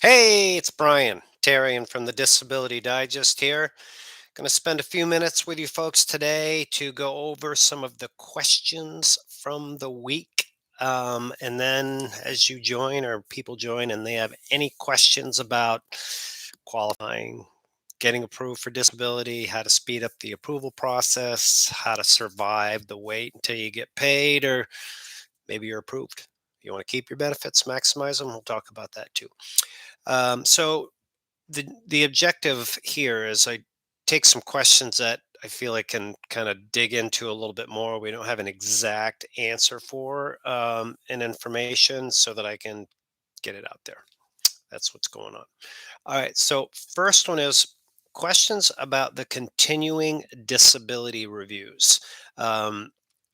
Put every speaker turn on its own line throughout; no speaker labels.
Hey, it's Brian Tarian from the Disability Digest here. Going to spend a few minutes with you folks today to go over some of the questions from the week. And then as you join or people join and they have any questions about qualifying, getting approved for disability, how to speed up the approval process, how to survive the wait until you get paid, or maybe you're approved. You want to keep your benefits, maximize them. We'll talk about that too. So the objective here is I take some questions that I feel I can kind of dig into a little bit more. We don't have an exact answer for and information so that I can get it out there. That's what's going on. All right. So first one is questions about the continuing disability reviews. Um,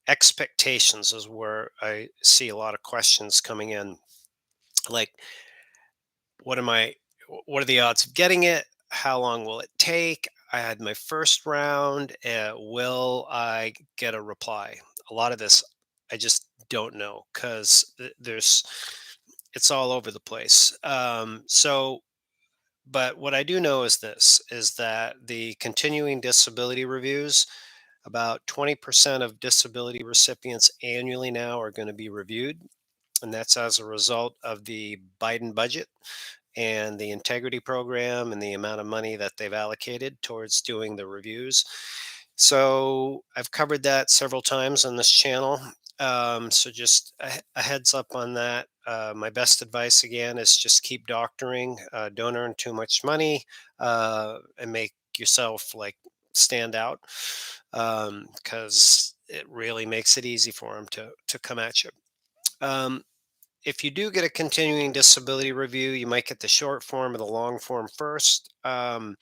Expectations is where I see a lot of questions coming in. Like, what am I what are the odds of getting it? How long will it take? I had my first round. Will I get a reply? A lot of this I just don't know because there's it's all over the place. But what I do know is this is that the continuing disability reviews, about 20% of disability recipients annually now are going to be reviewed. And that's as a result of the Biden budget and the integrity program and the amount of money that they've allocated towards doing the reviews. So I've covered that several times on this channel. So just a heads up on that. My best advice again is just keep doctoring. Don't earn too much money and make yourself like stand out because it really makes it easy for them to come at you. Um, if you do get a continuing disability review, you might get the short form or the long form first. And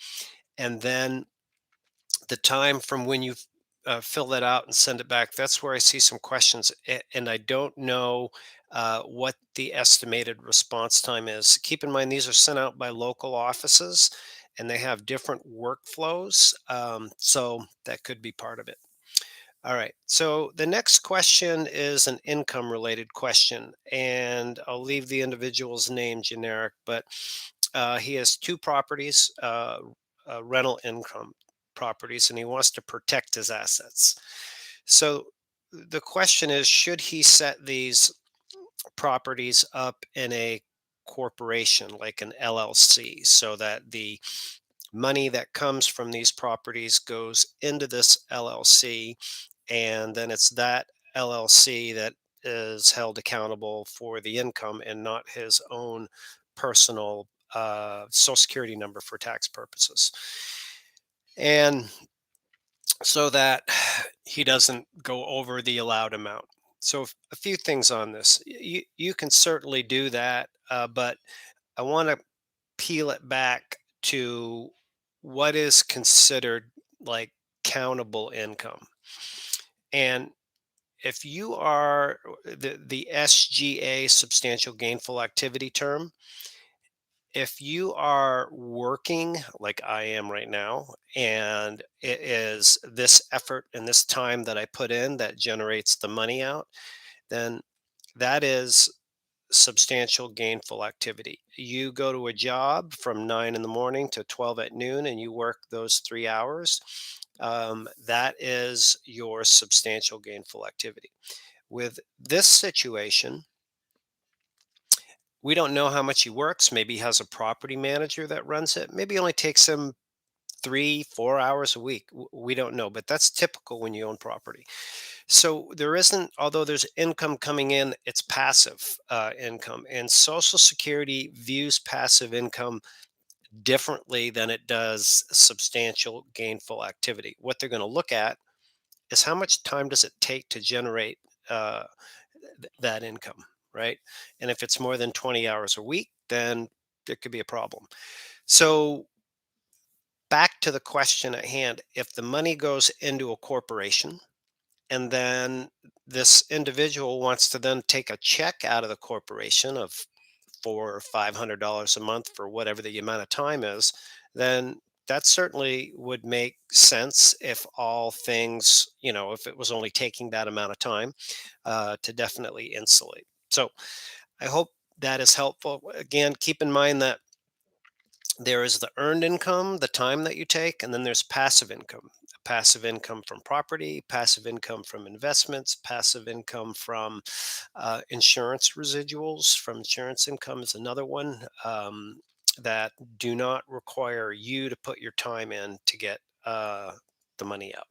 then the time from when you fill that out and send it back, that's where I see some questions. And I don't know what the estimated response time is. Keep in mind, these are sent out by local offices and they have different workflows. So that could be part of it. All right. So the next question is an income related question, and I'll leave the individual's name generic, but he has two properties, rental income properties, and he wants to protect his assets. So the question is, should he set these properties up in a corporation like an LLC so that the money that comes from these properties goes into this LLC, and then it's that LLC that is held accountable for the income and not his own personal social security number for tax purposes. And so that he doesn't go over the allowed amount. So, a few things on this. You can certainly do that, but I want to peel it back to what is considered like countable income. And if you are the SGA, substantial gainful activity term, if you are working like I am right now, and it is this effort and this time that I put in that generates the money out, then that is substantial gainful activity. You go to a job from 9 in the morning to 12 at noon and you work those 3 hours. That is your substantial gainful activity. With this situation, we don't know how much he works. Maybe he has a property manager that runs it. Maybe it only takes him 3, 4 hours a week. We don't know, but that's typical when you own property. So there isn't, although there's income coming in, it's passive income. And Social Security views passive income differently than it does substantial gainful activity. What they're going to look at is how much time does it take to generate uh, that income, right? And if it's more than 20 hours a week, then there could be a problem. So back to the question at hand, if the money goes into a corporation, and then this individual wants to then take a check out of the corporation of $400 or $500 a month for whatever the amount of time is, then that certainly would make sense if all things, if it was only taking that amount of time to definitely insulate. So I hope that is helpful. Again, keep in mind that There is the earned income, the time that you take, and then there's passive income. Passive income from property, passive income from investments, passive income from insurance residuals, from insurance income is another one that do not require you to put your time in to get the money out,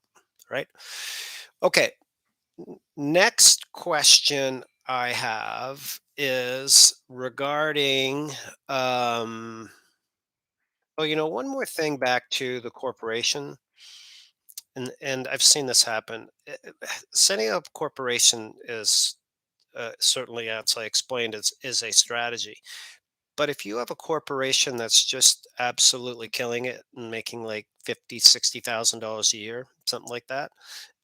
right? Okay, next question I have is regarding oh, one more thing back to the corporation, and I've seen this happen. Setting up a corporation is certainly, as I explained, is a strategy. But if you have a corporation that's just absolutely killing it and making like 50, $60,000 a year, something like that,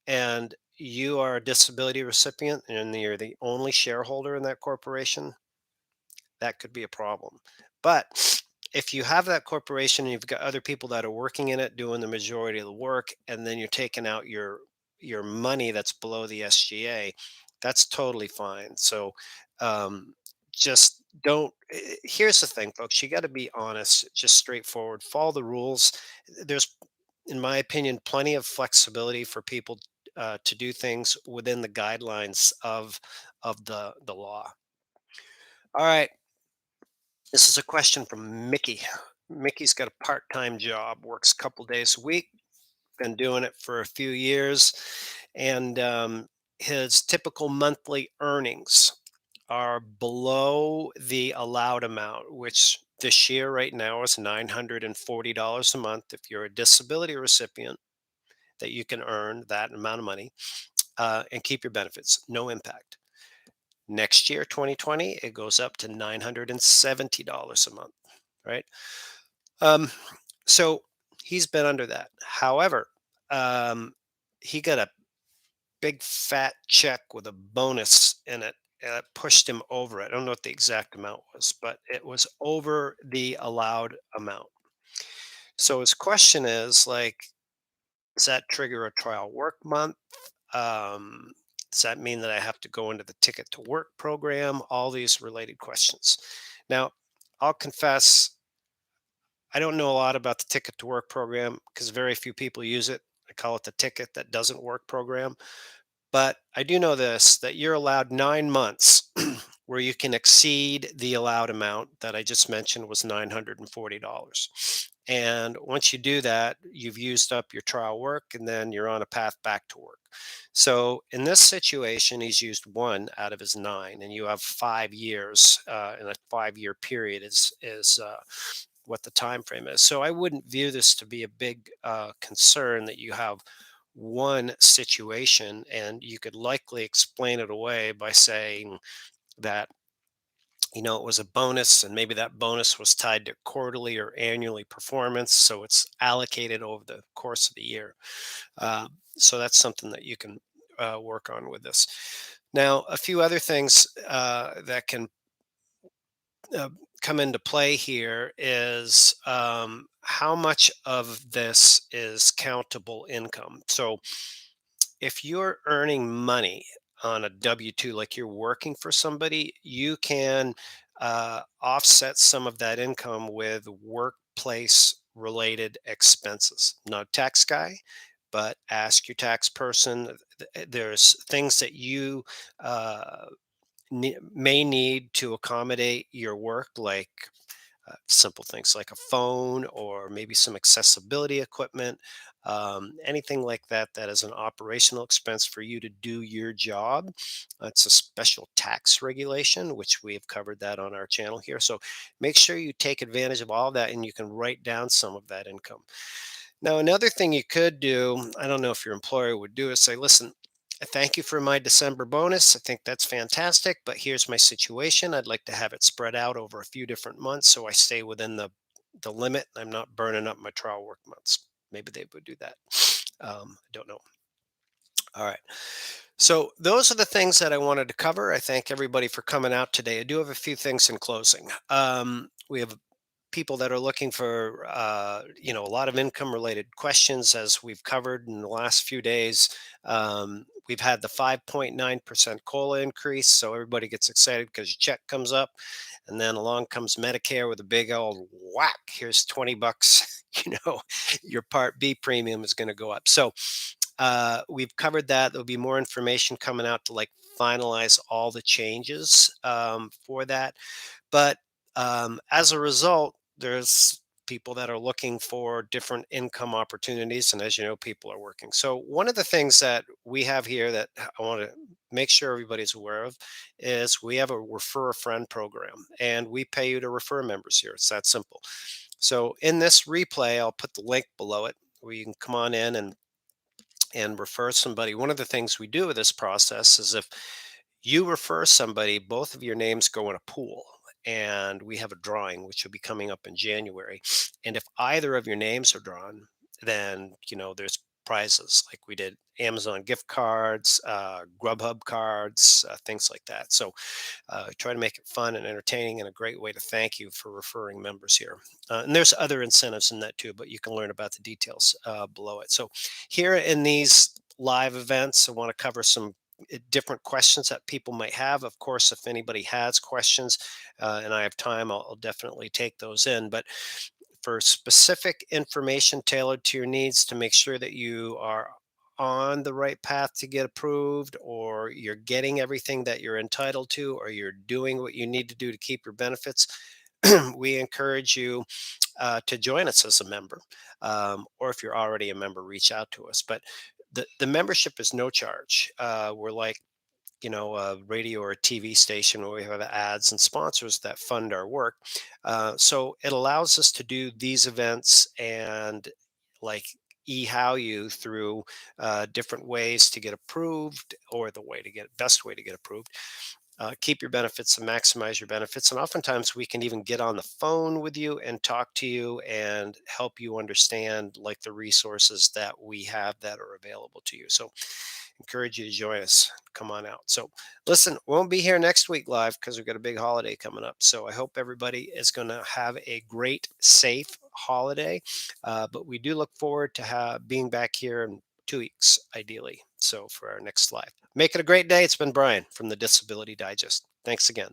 and you are a disability recipient and you're the only shareholder in that corporation, that could be a problem. But if you have that corporation and you've got other people that are working in it doing the majority of the work, and then you're taking out your money that's below the SGA, that's totally fine. So um, just don't. Here's the thing, folks. You got to be honest, just straightforward. Follow the rules. There's, in my opinion, plenty of flexibility for people to do things within the guidelines of the law. All right. This is a question from Mickey. Mickey's got a part-time job, works a couple days a week, been doing it for a few years, and his typical monthly earnings are below the allowed amount, which this year right now is $940 a month. If you're a disability recipient, that you can earn that amount of money and keep your benefits, no impact. Next year, 2020, it goes up to $970 a month, right? Um, so he's been under that. However, um, he got a big fat check with a bonus in it that pushed him over it. I don't know what the exact amount was, but it was over the allowed amount. So his question is like, does that trigger a trial work month? Um, does that mean that I have to go into the ticket to work program? All these related questions. Now, I'll confess, I don't know a lot about the ticket to work program because very few people use it. I call it the ticket that doesn't work program. But I do know this, that you're allowed 9 months where you can exceed the allowed amount that I just mentioned was $940. And once you do that, you've used up your trial work and then you're on a path back to work. So in this situation, he's used one out of his nine, and you have 5 years, and a 5 year period is what the time frame is. So I wouldn't view this to be a big concern that you have one situation, and you could likely explain it away by saying that it was a bonus, and maybe that bonus was tied to quarterly or annually performance, so it's allocated over the course of the year. So that's something that you can work on with this. Now, a few other things that can uh, come into play here is how much of this is countable income. So if you're earning money on a W 2, like you're working for somebody, you can offset some of that income with workplace related expenses. Not a tax guy, but ask your tax person. There's things that you uh, may need to accommodate your work, like simple things like a phone or maybe some accessibility equipment, anything like that that is an operational expense for you to do your job. It's a special tax regulation, which we have covered that on our channel here. So make sure you take advantage of all that and you can write down some of that income. Now, another thing you could do, I don't know if your employer would do, is say, listen, I thank you for my December bonus. I think that's fantastic, but here's my situation. I'd like to have it spread out over a few different months so I stay within the limit. I'm not burning up my trial work months. Maybe they would do that. I don't know. All right. So those are the things that I wanted to cover. I thank everybody for coming out today. I do have a few things in closing. We have people that are looking for a lot of income related questions, as we've covered in the last few days. we've had the 5.9% COLA increase. So everybody gets excited because your check comes up. And then along comes Medicare with a big old whack. Here's 20 bucks. Your Part B premium is going to go up. So we've covered that. There'll be more information coming out to like finalize all the changes for that. But as a result, there's people that are looking for different income opportunities. And as you know, people are working. So, one of the things that we have here that I want to make sure everybody's aware of is we have a refer a friend program, and we pay you to refer members here. It's that simple. So, in this replay, I'll put the link below it where you can come on in and refer somebody. One of the things we do with this process is if you refer somebody, both of your names go in a pool. And we have a drawing which will be coming up in January. And if either of your names are drawn, then there's prizes like we did Amazon gift cards, Grubhub cards, things like that. So try to make it fun and entertaining and a great way to thank you for referring members here. And there's other incentives in that too, but you can learn about the details below it. So here in these live events, I want to cover some different questions that people might have. Of course, if anybody has questions and I have time, I'll definitely take those in. But for specific information tailored to your needs to make sure that you are on the right path to get approved, or you're getting everything that you're entitled to, or you're doing what you need to do to keep your benefits, we encourage you to join us as a member. Or if you're already a member, reach out to us. But the membership is no charge. We're like a radio or a TV station where we have ads and sponsors that fund our work. So it allows us to do these events and like how you through different ways to get approved, or the way to get best way to get approved. Keep your benefits and maximize your benefits. And oftentimes we can even get on the phone with you and talk to you and help you understand like the resources that we have that are available to you. So encourage you to join us. Come on out. So listen, we won't be here next week live because we've got a big holiday coming up. So I hope everybody is going to have a great, safe holiday. But we do look forward to being back here in 2 weeks, ideally. So for our next live, make it a great day. It's been Brian from the Disability Digest. Thanks again.